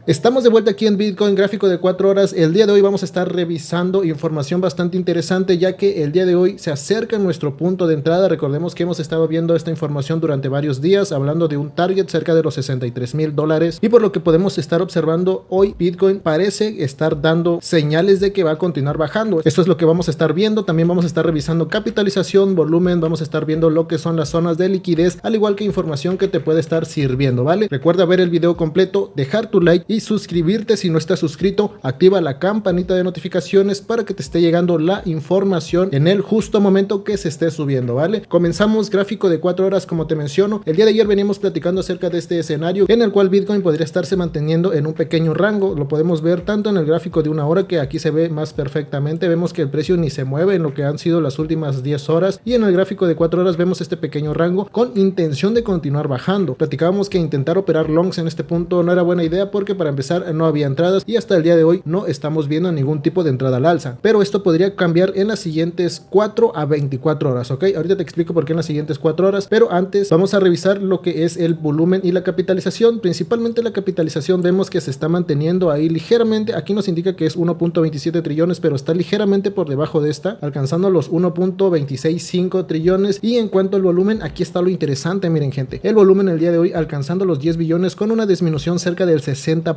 Estamos de vuelta aquí en Bitcoin, gráfico de 4 horas. El día de hoy vamos a estar revisando información bastante interesante, ya que el día de hoy se acerca nuestro punto de entrada. Recordemos que hemos estado viendo esta información durante varios días, hablando de un target cerca de los $63,000, y por lo que podemos estar observando hoy, Bitcoin parece estar dando señales de que va a continuar bajando. Esto es lo que vamos a estar viendo. También vamos a estar revisando capitalización, volumen, vamos a estar viendo lo que son las zonas de liquidez, al igual que información que te puede estar sirviendo, ¿vale? Recuerda ver el video completo, dejar tu like y suscribirte si no estás suscrito. Activa la campanita de notificaciones para que te esté llegando la información en el justo momento que se esté subiendo, ¿vale? Comenzamos gráfico de 4 horas, como te menciono. El día de ayer veníamos platicando acerca de este escenario en el cual Bitcoin podría estarse manteniendo en un pequeño rango. Lo podemos ver tanto en el gráfico de 1 hora, que aquí se ve más perfectamente. Vemos que el precio ni se mueve en lo que han sido las últimas 10 horas, y en el gráfico de 4 horas vemos este pequeño rango con intención de continuar bajando. Platicábamos que intentar operar longs en este punto no era buena idea, porque para empezar no había entradas, y hasta el día de hoy no estamos viendo ningún tipo de entrada al alza, pero esto podría cambiar en las siguientes 4 a 24 horas, ¿ok? Ahorita te explico por qué en las siguientes 4 horas, pero antes vamos a revisar lo que es el volumen y la capitalización. Principalmente la capitalización vemos que se está manteniendo ahí ligeramente. Aquí nos indica que es 1.27 trillones, pero está ligeramente por debajo de esta, alcanzando los 1.265 trillones. Y en cuanto al volumen, aquí está lo interesante, miren gente, el volumen el día de hoy alcanzando los 10 billones con una disminución cerca del 60%.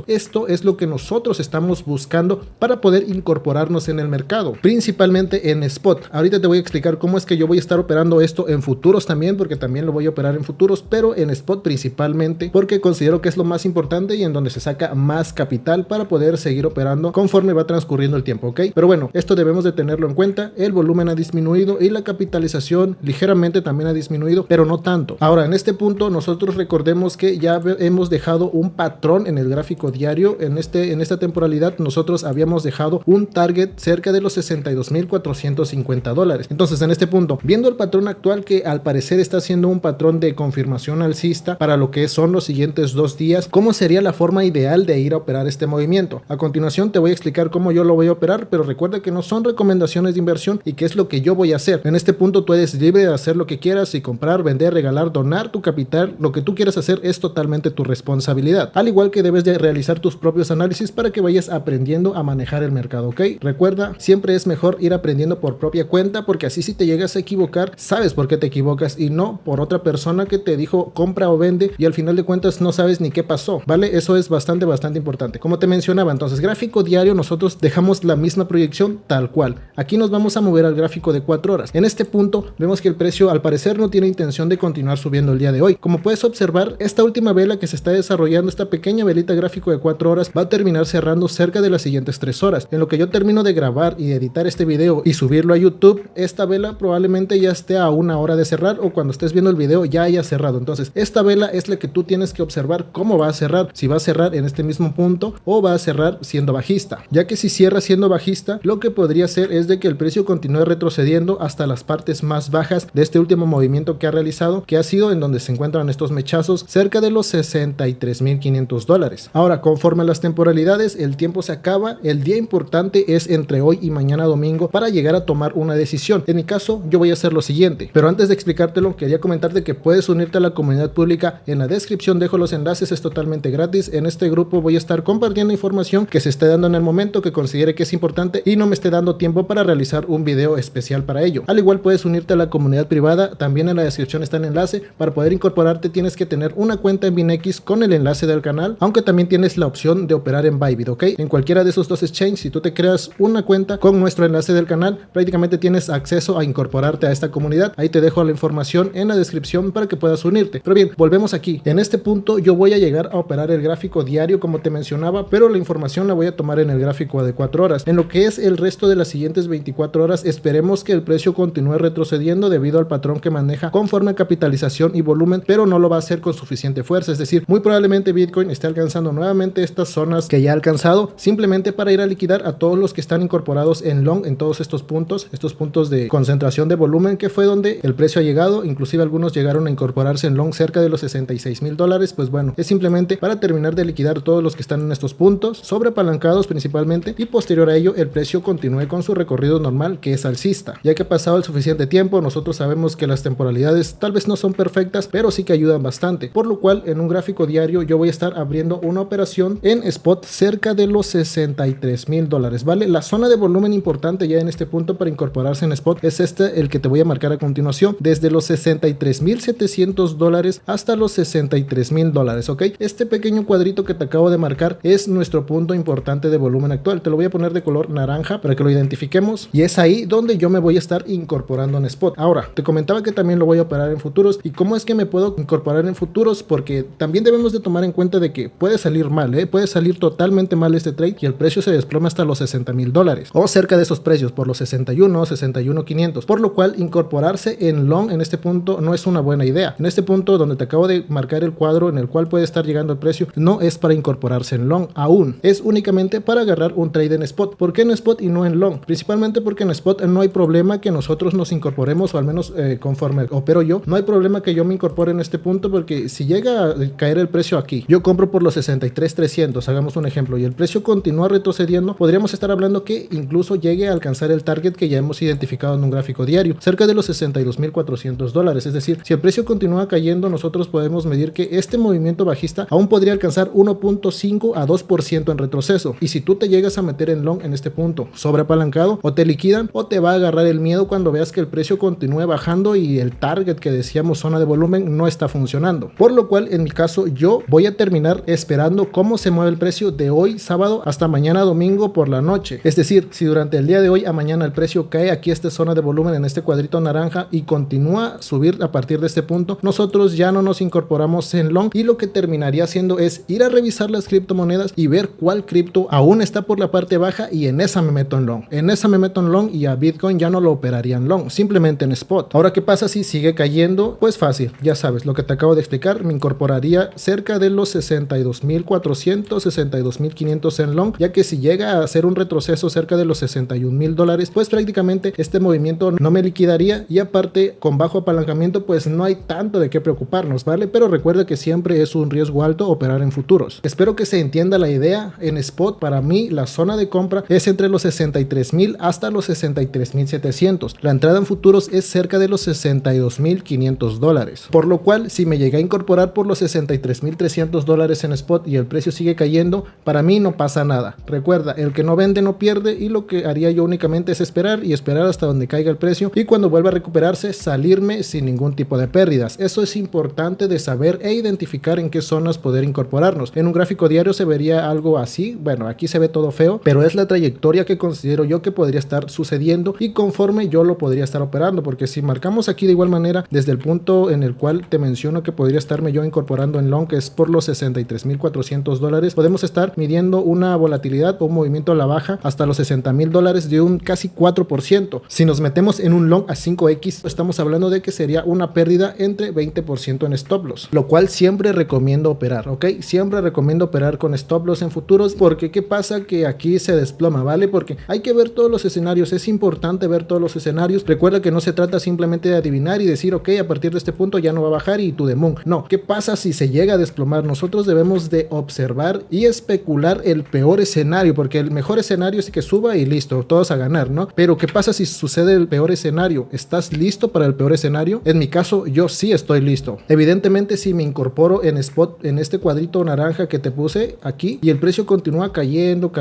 Esto es lo que nosotros estamos buscando para poder incorporarnos en el mercado, principalmente en spot. Ahorita te voy a explicar cómo es que yo voy a estar operando esto en futuros también, porque también lo voy a operar en futuros, pero en spot principalmente porque considero que es lo más importante y en donde se saca más capital para poder seguir operando conforme va transcurriendo el tiempo, ¿ok? Pero bueno, esto debemos de tenerlo en cuenta. El volumen ha disminuido y la capitalización ligeramente también ha disminuido, pero no tanto. Ahora, en este punto nosotros recordemos que ya hemos dejado un patrón en el gráfico diario. En esta temporalidad nosotros habíamos dejado un target cerca de los $62,450. Entonces, en este punto, viendo el patrón actual, que al parecer está siendo un patrón de confirmación alcista para lo que son los siguientes 2 días, ¿cómo sería la forma ideal de ir a operar este movimiento? A continuación te voy a explicar cómo yo lo voy a operar, pero recuerda que no son recomendaciones de inversión y qué es lo que yo voy a hacer. En este punto tú eres libre de hacer lo que quieras, y comprar, vender, regalar, donar tu capital, lo que tú quieras hacer es totalmente tu responsabilidad. Al igual que debes de realizar tus propios análisis para que vayas aprendiendo a manejar el mercado, ¿ok? Recuerda, siempre es mejor ir aprendiendo por propia cuenta, porque así si te llegas a equivocar, sabes por qué te equivocas y no por otra persona que te dijo compra o vende y al final de cuentas no sabes ni qué pasó, ¿vale? Eso es bastante importante. Como te mencionaba, entonces, gráfico diario, nosotros dejamos la misma proyección tal cual. Aquí nos vamos a mover al gráfico de 4 horas. En este punto vemos que el precio al parecer no tiene intención de continuar subiendo el día de hoy. Como puedes observar, esta última vela que se está desarrollando, esta pequeña velita gráfico de 4 horas, va a terminar cerrando cerca de las siguientes 3 horas. En lo que yo termino de grabar y editar este video y subirlo a YouTube, esta vela probablemente ya esté a 1 hora de cerrar, o cuando estés viendo el video ya haya cerrado. Entonces, esta vela es la que tú tienes que observar cómo va a cerrar, si va a cerrar en este mismo punto o va a cerrar siendo bajista, ya que si cierra siendo bajista, lo que podría ser es de que el precio continúe retrocediendo hasta las partes más bajas de este último movimiento que ha realizado, que ha sido en donde se encuentran estos mechazos cerca de los $63,500. Ahora, conforme a las temporalidades, el tiempo se acaba. El día importante es entre hoy y mañana domingo para llegar a tomar una decisión. En mi caso, yo voy a hacer lo siguiente, pero antes de explicártelo, quería comentarte que puedes unirte a la comunidad pública. En la descripción dejo los enlaces, es totalmente gratis. En este grupo voy a estar compartiendo información que se esté dando en el momento, que considere que es importante y no me esté dando tiempo para realizar un video especial para ello. Al igual, puedes unirte a la comunidad privada. También en la descripción está el enlace. Para poder incorporarte tienes que tener una cuenta en Binex con el enlace del canal, aunque también tienes la opción de operar en Bybit, ¿ok? En cualquiera de esos dos exchanges, si tú te creas una cuenta con nuestro enlace del canal, prácticamente tienes acceso a incorporarte a esta comunidad. Ahí te dejo la información en la descripción para que puedas unirte. Pero bien, volvemos aquí. En este punto yo voy a llegar a operar el gráfico diario, como te mencionaba, pero la información la voy a tomar en el gráfico de 4 horas. En lo que es el resto de las siguientes 24 horas, esperemos que el precio continúe retrocediendo debido al patrón que maneja conforme a capitalización y volumen, pero no lo va a hacer con suficiente fuerza. Es decir, muy probablemente Bitcoin esté alcanzando nuevamente estas zonas que ya ha alcanzado, simplemente para ir a liquidar a todos los que están incorporados en long en todos estos puntos de concentración de volumen, que fue donde el precio ha llegado. Inclusive algunos llegaron a incorporarse en long cerca de los $66,000. Pues bueno, es simplemente para terminar de liquidar todos los que están en estos puntos, sobreapalancados principalmente, y posterior a ello el precio continúe con su recorrido normal, que es alcista. Ya que ha pasado el suficiente tiempo, nosotros sabemos que las temporalidades tal vez no son perfectas, pero sí que ayudan bastante, por lo cual en un gráfico diario yo voy a estar abriendo una operación en spot cerca de los $63,000, ¿vale? La zona de volumen importante ya en este punto para incorporarse en spot es el que te voy a marcar a continuación, desde los $63,700 hasta los $63,000, ¿ok? Este pequeño cuadrito que te acabo de marcar es nuestro punto importante de volumen actual. Te lo voy a poner de color naranja para que lo identifiquemos, y es ahí donde yo me voy a estar incorporando en spot. Ahora, te comentaba que también lo voy a operar en futuros. ¿Y cómo es que me puedo incorporar en futuros? Porque también debemos de tomar en cuenta de que puede salir mal, puede salir totalmente mal este trade y el precio se desploma hasta los $60,000 o cerca de esos precios, por los 61,500, por lo cual incorporarse en long en este punto no es una buena idea. En este punto donde te acabo de marcar el cuadro en el cual puede estar llegando el precio, no es para incorporarse en long aún, es únicamente para agarrar un trade en spot. ¿Por qué en spot y no en long? Principalmente porque en spot no hay problema que nosotros nos incorporemos, o al menos conforme opero yo, no hay problema que yo me incorpore en este punto, porque si llega a caer el precio aquí, yo compro por los 63,300, hagamos un ejemplo, y el precio continúa retrocediendo, podríamos estar hablando que incluso llegue a alcanzar el target que ya hemos identificado en un gráfico diario, cerca de los $62,400. Es decir, si el precio continúa cayendo, nosotros podemos medir que este movimiento bajista aún podría alcanzar 1.5 a 2% en retroceso, y si tú te llegas a meter en long en este punto sobreapalancado, o te liquidan o te va a agarrar el miedo cuando veas que el precio continúe bajando y el target que decíamos zona de volumen no está funcionando. Por lo cual, en mi caso, yo voy a terminar esperando cómo se mueve el precio de hoy sábado hasta mañana domingo por la noche. Es decir, si durante el día de hoy a mañana el precio cae aquí esta zona de volumen en este cuadrito naranja y continúa a subir a partir de este punto, nosotros ya no nos incorporamos en long, y lo que terminaría haciendo es ir a revisar las criptomonedas y ver cuál cripto aún está por la parte baja, y en esa me meto en long. En esa me meto en long, y a Bitcoin ya no lo operaría en long, simplemente en spot. Ahora, ¿qué pasa si sigue cayendo? Pues fácil, ya sabes lo que te acabo de explicar, me incorporaría cerca de los 62,400, 62,500 en long, ya que si llega a hacer un retroceso cerca de los $61,000, pues prácticamente este movimiento no me liquidaría, y aparte con bajo apalancamiento pues no hay tanto de qué preocuparnos, ¿vale? Pero recuerda que siempre es un riesgo alto operar en futuros. Espero que se entienda la idea. En spot, para mí la zona de compra es entre los 63,000 hasta los 63,700. La entrada en futuros es cerca de los $62,500, por lo cual si me llegué a incorporar por los $63,300 en spot y el precio sigue cayendo, para mí no pasa nada. Recuerda, el que no vende no pierde, y lo que haría yo únicamente es esperar y esperar hasta donde caiga el precio, y cuando vuelva a recuperarse salirme sin ningún tipo de pérdidas. Eso es importante de saber e identificar en qué zonas poder incorporarnos. En un gráfico diario se vería algo así, bueno, aquí se ve todo feo, pero es la trayectoria que considero yo que podría estar sucediendo y conforme yo lo podría estar operando, porque si marcamos aquí de igual manera desde el punto en el cual te menciono que podría estarme yo incorporando en long, que es por los $63,400, podemos estar midiendo una volatilidad o un movimiento a la baja hasta los $60,000 de un casi 4%. Si nos metemos en un long a 5x, estamos hablando de que sería una pérdida entre 20% en stop loss, lo cual siempre recomiendo operar, ¿ok? Siempre recomiendo operar con stop loss en futuros, porque ¿qué pasa? Que aquí se desploma, ¿vale? Porque hay que ver todos los escenarios, es importante ver todos los escenarios. Recuerda que no se trata simplemente de adivinar y decir, ok, a partir de este punto ya no va a bajar y to the moon. No, ¿qué pasa si se llega a desplomar? Nosotros debemos de observar y especular el peor escenario, porque el mejor escenario es que suba y listo, todos a ganar, ¿no? Pero ¿qué pasa si sucede el peor escenario? ¿Estás listo para el peor escenario? En mi caso, yo sí estoy listo. Evidentemente, si me incorporo en spot, en este cuadrito naranja que te puse aquí, y el precio continúa cayendo,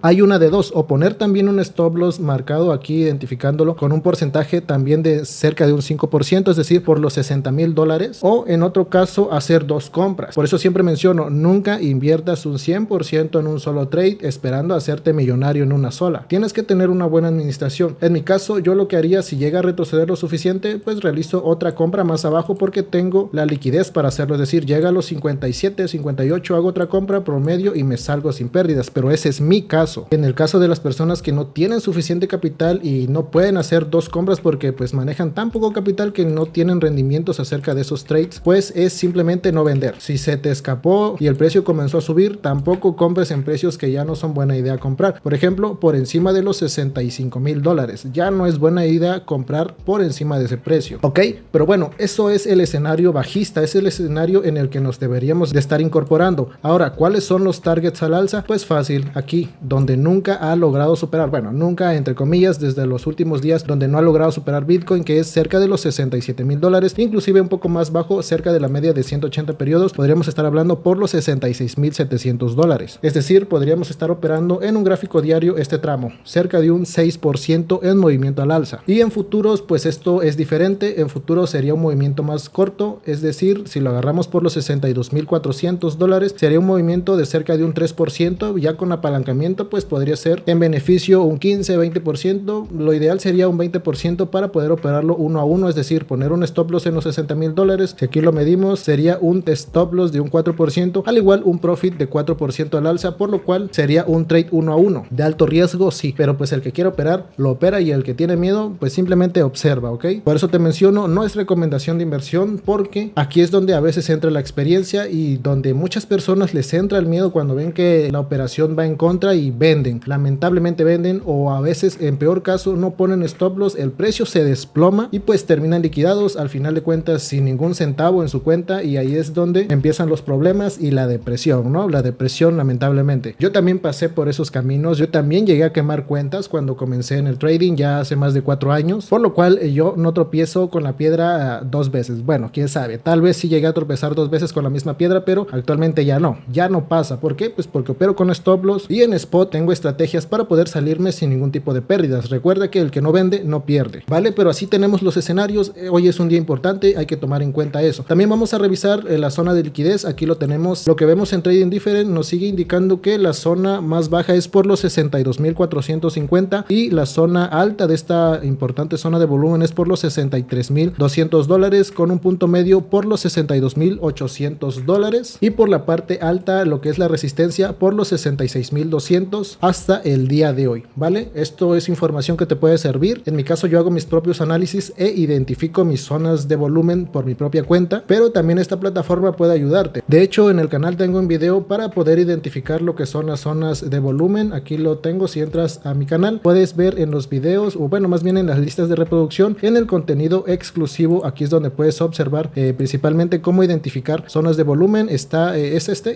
hay una de dos: o poner también un stop loss marcado aquí, identificándolo con un porcentaje también de cerca de un 5%, es decir, por los $60,000, o en otro caso hacer dos compras. Por eso siempre menciono, nunca inviertas un 100% en un solo trade esperando hacerte millonario en una sola. Tienes que tener una buena administración. En mi caso, yo lo que haría, si llega a retroceder lo suficiente, pues realizo otra compra más abajo, porque tengo la liquidez para hacerlo. Es decir, llega a los 57, 58, hago otra compra promedio y me salgo sin pérdidas. Pero ese es mi caso. En el caso de las personas que no tienen suficiente capital y no pueden hacer dos compras porque pues manejan tan poco capital que no tienen rendimientos acerca de esos trades, pues es simplemente no vender. Si se te escapó y el precio comenzó a subir, tampoco compres en precios que ya no son buena idea comprar. Por ejemplo, por encima de los $65,000. Ya no es buena idea comprar por encima de ese precio. ¿Ok? Pero bueno, eso es el escenario bajista, es el escenario en el que nos deberíamos de estar incorporando. Ahora, ¿cuáles son los targets al alza? Pues fácil, aquí, donde nunca ha logrado superar, bueno, nunca entre comillas, desde los últimos días, donde no ha logrado superar Bitcoin, que es cerca de los $67,000, inclusive un poco más bajo, cerca de la media de 180 periodos. Podríamos estar hablando por los 66.700 dólares. Es decir, podríamos estar operando en un gráfico diario este tramo, cerca de un 6% en movimiento al alza. Y en futuros, pues esto es diferente. En futuros sería un movimiento más corto, es decir, si lo agarramos por los 62.400 dólares, sería un movimiento de cerca de un 3%, ya con apalancamiento, pues podría ser en beneficio un 15-20%. Lo ideal sería un 20% para poder operarlo uno a uno, es decir, poner un stop loss en los 60.000 dólares. Si aquí lo medimos, sería un stop loss de un 4%, al igual un profit de 4% al alza, por lo cual sería un trade uno a uno. De alto riesgo, sí, pero pues el que quiere operar, lo opera, y el que tiene miedo, pues simplemente observa, ¿ok? Por eso te menciono, no es recomendación de inversión, porque aquí es donde a veces entra la experiencia y donde muchas personas les entra el miedo cuando ven que la operación va en contra y venden. Lamentablemente venden, o a veces, en peor caso, no ponen stop loss, el precio se desploma y pues terminan liquidados al final de cuentas sin ningún centavo en su cuenta, y ahí es donde empiezan los problemas y la depresión, ¿no? La depresión, lamentablemente. Yo también pasé por esos caminos, yo también llegué a quemar cuentas cuando comencé en el trading ya hace más de 4 años, por lo cual yo no tropiezo con la piedra 2 veces. Bueno, quién sabe, tal vez sí llegué a tropezar 2 veces con la misma piedra, pero actualmente ya no pasa. ¿Por qué? Pues porque opero con stop loss y en spot tengo estrategias para poder salirme sin ningún tipo de pérdidas. Recuerda que el que no vende no pierde, ¿vale? Pero así tenemos los escenarios. Hoy es un día importante, hay que tomar en cuenta eso. También vamos a revisar la zona de liquidez. Aquí lo tenemos, lo que vemos en Trading Different nos sigue indicando que la zona más baja es por los 62.450 y la zona alta de esta importante zona de volumen es por los 63.200 dólares, con un punto medio por los 62.800 dólares, y por la parte alta, lo que es la resistencia, por los 66.200 hasta el día de hoy, ¿vale? Esto es información que te puede servir. En mi caso, yo hago mis propios análisis e identifico mis zonas de volumen por mi propia cuenta, pero también esta plataforma puede ayudarte. De hecho, en el canal tengo un video para poder identificar lo que son las zonas de volumen. Aquí lo tengo. Si entras a mi canal, puedes ver en los videos, o bueno, más bien en las listas de reproducción, en el contenido exclusivo. Aquí es donde puedes observar principalmente cómo identificar zonas de volumen. Es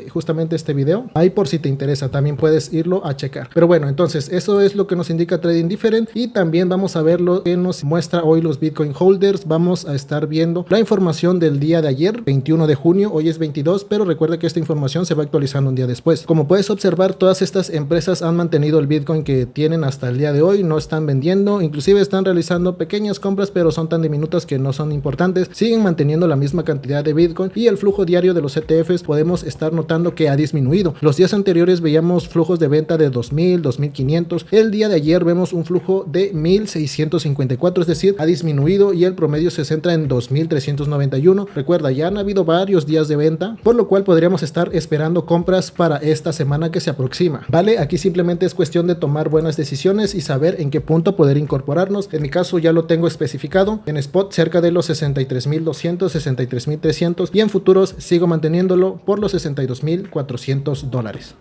justamente este video. Ahí, por si te interesa, también puedes irlo a checar. Pero bueno, entonces eso es lo que nos indica Trading Different, y también vamos a ver lo que nos muestra hoy los Bitcoin holders. Vamos a estar viendo la información del día de ayer, 21 de junio. Hoy es 22, pero recuerda que esta información se va actualizando un día después. Como puedes observar, todas estas empresas han mantenido el Bitcoin que tienen hasta el día de hoy, no están vendiendo, inclusive están realizando pequeñas compras, pero son tan diminutas que no son importantes. Siguen manteniendo la misma cantidad de Bitcoin, y el flujo diario de los ETFs podemos estar notando que ha disminuido. Los días anteriores veíamos flujos de venta de 2.000, 2.500. El día de ayer vemos un flujo de 1.654, es decir, ha disminuido, y el promedio se centra en 2.391. Recuerda, ya han habido varios días de venta, por lo cual podríamos estar esperando compras para esta semana que se aproxima, ¿vale? Aquí simplemente es cuestión de tomar buenas decisiones y saber en qué punto poder incorporarnos. En mi caso ya lo tengo especificado en spot cerca de los 63.200, 63.300, y en futuros sigo manteniéndolo por los 62.400 dólares.